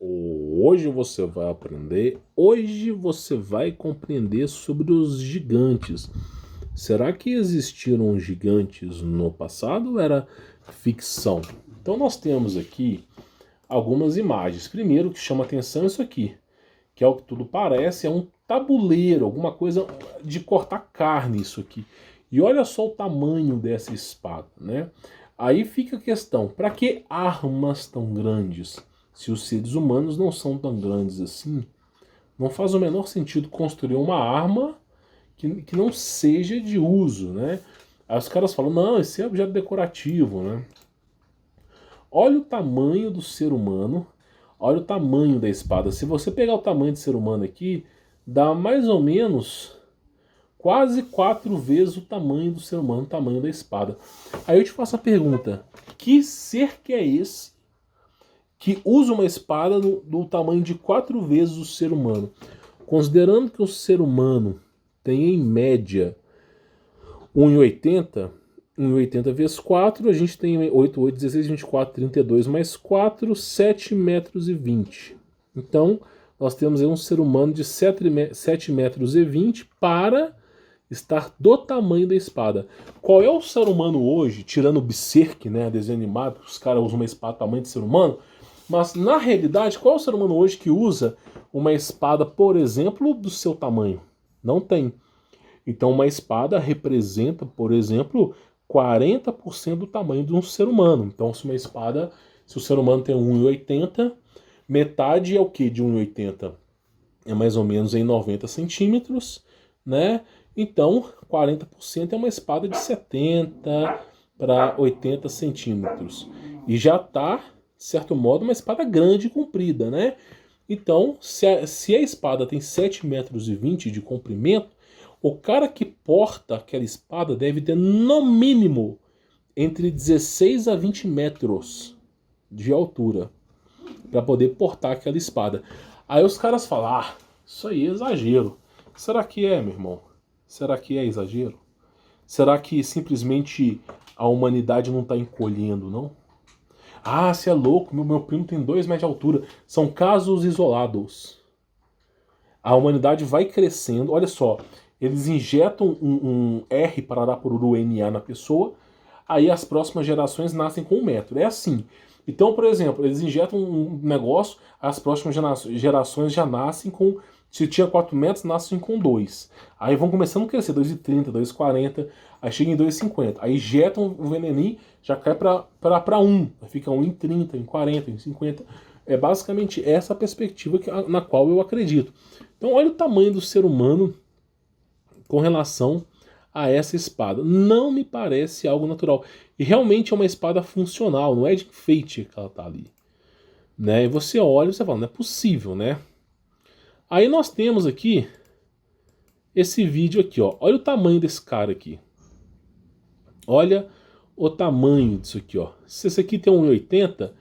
Hoje você vai aprender, hoje você vai compreender sobre os gigantes. Será que existiram gigantes no passado ou era ficção? Então nós temos aqui algumas imagens. Primeiro que chama atenção é isso aqui, que é o que tudo parece, é um tabuleiro, alguma coisa de cortar carne isso aqui. E olha só o tamanho dessa espada, né? Aí fica a questão, para que armas tão grandes? Se os seres humanos não são tão grandes assim, não faz o menor sentido construir uma arma que não seja de uso, né? Aí os caras falam, não, esse é objeto decorativo, né? Olha o tamanho do ser humano, olha o tamanho da espada. Se você pegar o tamanho do ser humano aqui, dá mais ou menos quase 4 vezes o tamanho do ser humano, o tamanho da espada. Aí eu te faço a pergunta, que ser que é esse que usa uma espada do tamanho de 4 vezes o ser humano? Considerando que o ser humano tem em média 1,80, 1,80 vezes 4, a gente tem 8, 8, 16, 24, 32 mais 4, 7 metros e 20. Então, nós temos aí um ser humano de 7 metros e 20 para estar do tamanho da espada. Qual é o ser humano hoje, tirando o Berserk, né, desenho animado, os caras usam uma espada do tamanho de ser humano, mas na realidade, qual é o ser humano hoje que usa uma espada, por exemplo, do seu tamanho? Não tem. Então uma espada representa, por exemplo, 40% do tamanho de um ser humano. Então se uma espada, se o ser humano tem 1,80, metade é o que de 1,80? É mais ou menos em 90 centímetros, né? Então 40% é uma espada de 70 para 80 centímetros. E já está, de certo modo, uma espada grande e comprida, né? Então, se a espada tem 7 metros e 20 de comprimento, o cara que porta aquela espada deve ter no mínimo entre 16 a 20 metros de altura para poder portar aquela espada. Aí os caras falam, ah, isso aí é exagero. Será que é, meu irmão? Será que é exagero? Será que simplesmente a humanidade não está encolhendo, não? Ah, você é louco, meu primo tem 2 metros de altura. São casos isolados. A humanidade vai crescendo, olha só, eles injetam um R para por NA na pessoa, aí as próximas gerações nascem com 1 metro. É assim. Então, por exemplo, eles injetam um negócio, as próximas gerações já nascem com... Se tinha 4 metros, nascem com 2. Aí vão começando a crescer, 2,30, 2,40, aí chega em 2,50. Aí injetam o veneninho, já cai para 1. Fica 1,30, 1,40, 1,50. É basicamente essa a perspectiva na qual eu acredito. Então olha o tamanho do ser humano com relação a essa espada. Não me parece algo natural. E realmente é uma espada funcional, não é de enfeite que ela tá ali. Né? E você olha e você fala, não é possível, né? Aí nós temos aqui esse vídeo aqui, ó. Olha o tamanho desse cara aqui. Olha o tamanho disso aqui, ó. Se esse aqui tem 1,80,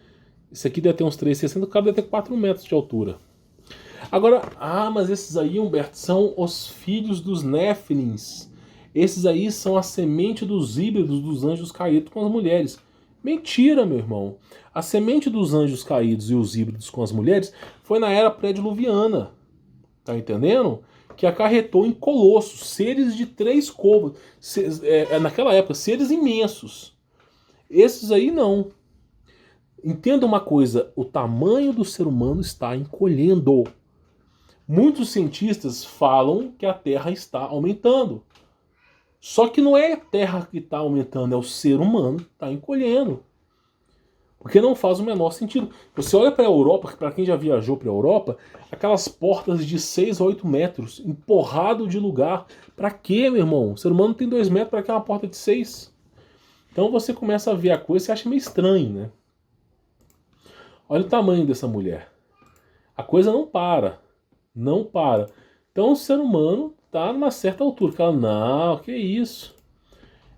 esse aqui deve ter uns 3,60, o cara deve ter 4 metros de altura. Agora, mas esses aí, Humberto, são os filhos dos Néfilins. Esses aí são a semente dos híbridos dos anjos caídos com as mulheres. Mentira, meu irmão. A semente dos anjos caídos e os híbridos com as mulheres foi na era pré-diluviana. Tá entendendo? Que acarretou em colossos, seres de 3 côvados. Naquela época, seres imensos. Esses aí não. Entenda uma coisa, o tamanho do ser humano está encolhendo. Muitos cientistas falam que a Terra está aumentando. Só que não é a Terra que está aumentando, é o ser humano que está encolhendo. Porque não faz o menor sentido. Você olha para a Europa, para quem já viajou para a Europa, aquelas portas de 6 a 8 metros, empurrado de lugar. Para quê, meu irmão? O ser humano tem 2 metros, para que uma porta de 6? Então você começa a ver a coisa e você acha meio estranho, né? Olha o tamanho dessa mulher. A coisa não para. Não para. Então o ser humano está numa certa altura. Fala, não, que isso?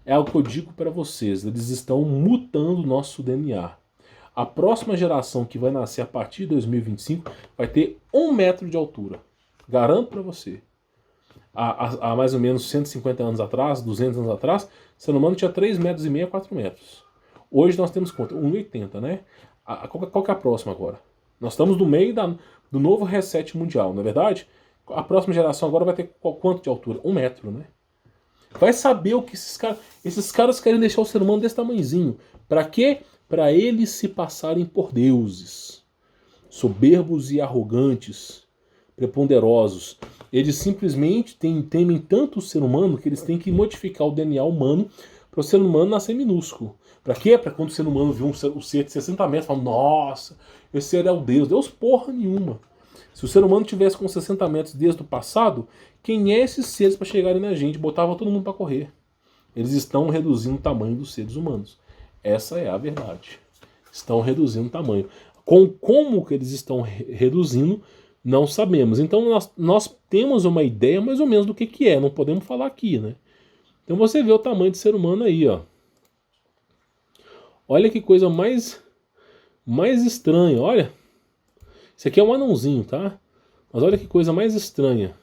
É algo que eu digo para vocês. Eles estão mutando o nosso DNA. A próxima geração que vai nascer a partir de 2025 vai ter 1 metro de altura. Garanto para você. Há mais ou menos 150 anos atrás, 200 anos atrás, o ser humano tinha 3,5 metros a 4 metros. Hoje nós temos quanto? 1,80, né? Qual que é a próxima agora? Nós estamos no meio do novo reset mundial, não é verdade? A próxima geração agora vai ter quanto de altura? 1 metro, né? Vai saber o que esses caras querem deixar o ser humano desse tamanhozinho. Para quê? Para eles se passarem por deuses. Soberbos e arrogantes, preponderosos. Eles simplesmente temem tanto o ser humano que eles têm que modificar o DNA humano para o ser humano nascer minúsculo. Para quê? Para quando o ser humano viu um ser de 60 metros, fala, nossa, esse ser é o Deus. Deus porra nenhuma. Se o ser humano tivesse com 60 metros desde o passado, quem é esses seres para chegarem na gente? Botava todo mundo para correr. Eles estão reduzindo o tamanho dos seres humanos. Essa é a verdade. Estão reduzindo o tamanho. Como que eles estão reduzindo, não sabemos. Então nós temos uma ideia mais ou menos do que é. Não podemos falar aqui, né? Então você vê o tamanho do ser humano aí, ó. Olha que coisa mais estranha, olha. Esse aqui é um anãozinho, tá? Mas olha que coisa mais estranha.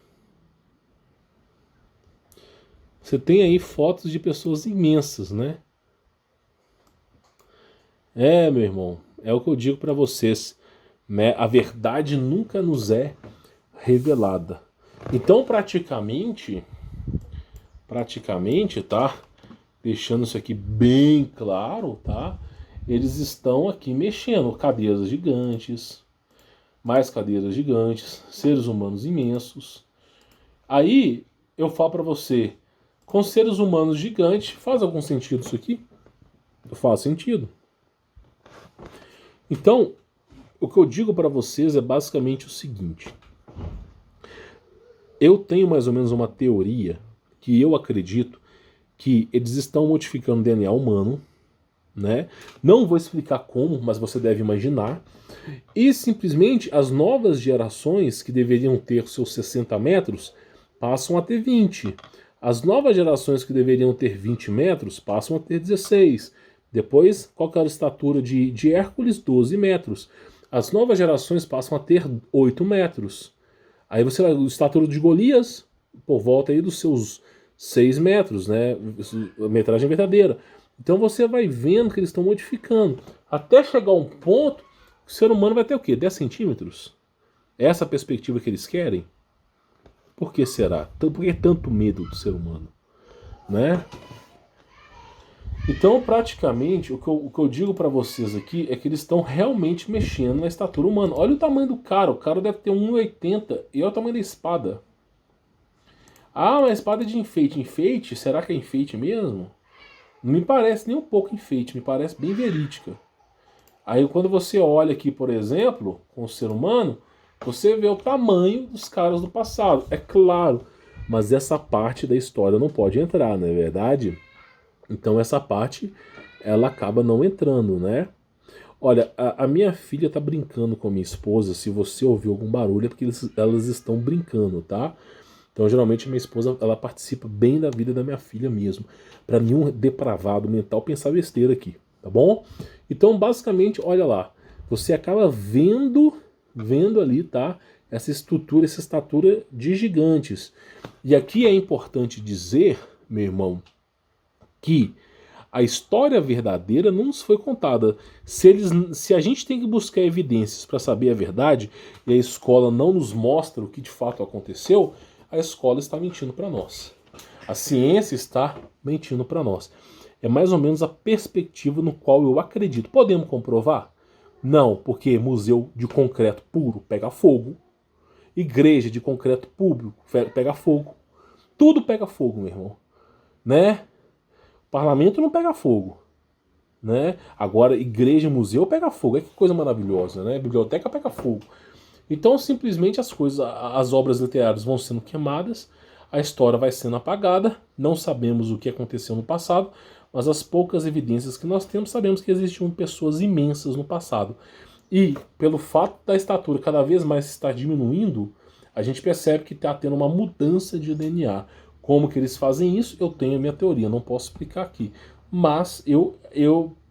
Você tem aí fotos de pessoas imensas, né? É, meu irmão, é o que eu digo pra vocês, né? A verdade nunca nos é revelada. Então, praticamente, tá? Deixando isso aqui bem claro, tá? Eles estão aqui mexendo, cadeiras gigantes, mais cadeiras gigantes, seres humanos imensos. Aí eu falo para você, com seres humanos gigantes, faz algum sentido isso aqui? Faz sentido. Então, o que eu digo para vocês é basicamente o seguinte. Eu tenho mais ou menos uma teoria que eu acredito que eles estão modificando o DNA humano, né? Não vou explicar como, mas você deve imaginar. E simplesmente as novas gerações que deveriam ter seus 60 metros passam a ter 20. As novas gerações que deveriam ter 20 metros passam a ter 16. Depois, qual que era a estatura de Hércules? 12 metros. As novas gerações passam a ter 8 metros. Aí você vai, a estatura de Golias, por volta aí dos seus 6 metros, né? A metragem verdadeira. Então você vai vendo que eles estão modificando. Até chegar a um ponto, o ser humano vai ter o quê? 10 centímetros? É essa a perspectiva que eles querem? Por que será? Por que tanto medo do ser humano? Né? Então, praticamente, o que eu digo para vocês aqui é que eles estão realmente mexendo na estatura humana. Olha o tamanho do cara. O cara deve ter 1,80 e olha o tamanho da espada. Ah, mas a espada é de enfeite. Enfeite? Será que é enfeite mesmo? Não me parece nem um pouco enfeite, me parece bem verídica. Aí quando você olha aqui, por exemplo, com o ser humano, você vê o tamanho dos caras do passado. É claro, mas essa parte da história não pode entrar, não é verdade? Então essa parte, ela acaba não entrando, né? Olha, a minha filha tá brincando com a minha esposa. Se você ouvir algum barulho é porque elas estão brincando, tá? Então, geralmente, minha esposa, ela participa bem da vida da minha filha mesmo. Para nenhum depravado mental pensar besteira aqui, tá bom? Então, basicamente, olha lá. Você acaba vendo ali, tá? Essa estrutura, essa estatura de gigantes. E aqui é importante dizer, meu irmão, que a história verdadeira não nos foi contada. Se a gente tem que buscar evidências para saber a verdade, e a escola não nos mostra o que de fato aconteceu, a escola está mentindo para nós. A ciência está mentindo para nós. É mais ou menos a perspectiva no qual eu acredito. Podemos comprovar? Não, porque museu de concreto puro pega fogo. Igreja de concreto público pega fogo. Tudo pega fogo, meu irmão. Né? Parlamento não pega fogo. Né? Agora, igreja e museu pega fogo. É que coisa maravilhosa, né? Biblioteca pega fogo. Então, simplesmente as obras literárias vão sendo queimadas, a história vai sendo apagada, não sabemos o que aconteceu no passado, mas as poucas evidências que nós temos, sabemos que existiam pessoas imensas no passado. E, pelo fato da estatura cada vez mais estar diminuindo, a gente percebe que está tendo uma mudança de DNA. Como que eles fazem isso? Eu tenho a minha teoria, não posso explicar aqui. Mas eu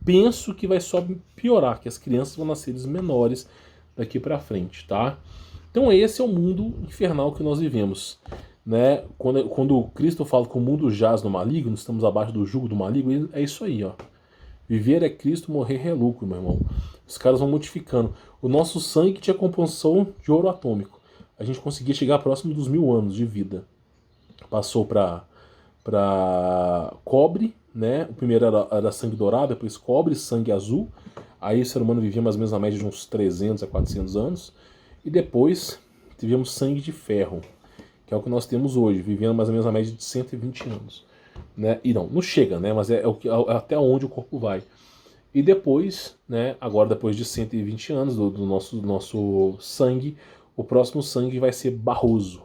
penso que vai só piorar, que as crianças vão nascer menores daqui para frente, tá? Então esse é o mundo infernal que nós vivemos, né? Quando Cristo fala que o mundo jaz no maligno, estamos abaixo do jugo do maligno, é isso aí, ó. Viver é Cristo, morrer é lucro, meu irmão. Os caras vão modificando. O nosso sangue tinha composição de ouro atômico. A gente conseguia chegar próximo dos 1000 anos de vida. Passou para cobre, né? O primeiro era sangue dourado, depois cobre, sangue azul. Aí o ser humano vivia mais ou menos na média de uns 300 a 400 anos. E depois tivemos sangue de ferro, que é o que nós temos hoje, vivendo mais ou menos na média de 120 anos. Né? E não chega, né? Mas é até onde o corpo vai. E depois, né? Agora depois de 120 anos do nosso sangue, o próximo sangue vai ser barroso.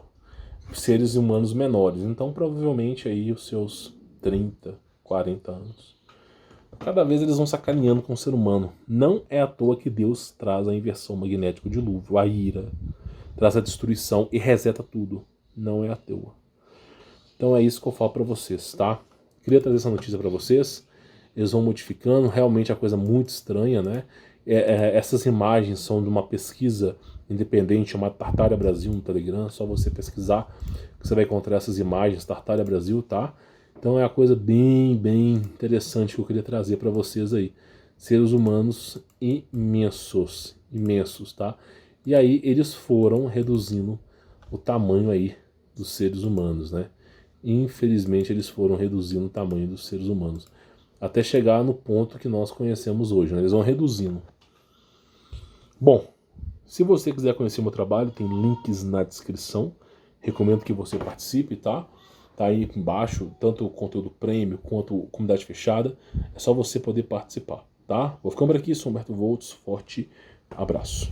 Seres humanos menores. Então provavelmente aí os seus 30, 40 anos. Cada vez eles vão sacaneando com o ser humano. Não é à toa que Deus traz a inversão magnética, o dilúvio, a ira, traz a destruição e reseta tudo. Não é à toa. Então é isso que eu falo para vocês, tá? Queria trazer essa notícia para vocês. Eles vão modificando, realmente é coisa muito estranha, né? Essas imagens são de uma pesquisa independente chamada Tartária Brasil no Telegram. Só você pesquisar que você vai encontrar essas imagens, Tartária Brasil, tá? Então é uma coisa bem interessante que eu queria trazer para vocês aí. Seres humanos imensos, tá? E aí eles foram reduzindo o tamanho aí dos seres humanos, né? Infelizmente eles foram reduzindo o tamanho dos seres humanos até chegar no ponto que nós conhecemos hoje, né? Eles vão reduzindo. Bom, se você quiser conhecer meu trabalho, tem links na descrição. Recomendo que você participe, tá? Tá aí embaixo, tanto o conteúdo prêmio quanto a comunidade fechada. É só você poder participar, tá? Vou ficando por aqui, sou Humberto Volts. Forte abraço.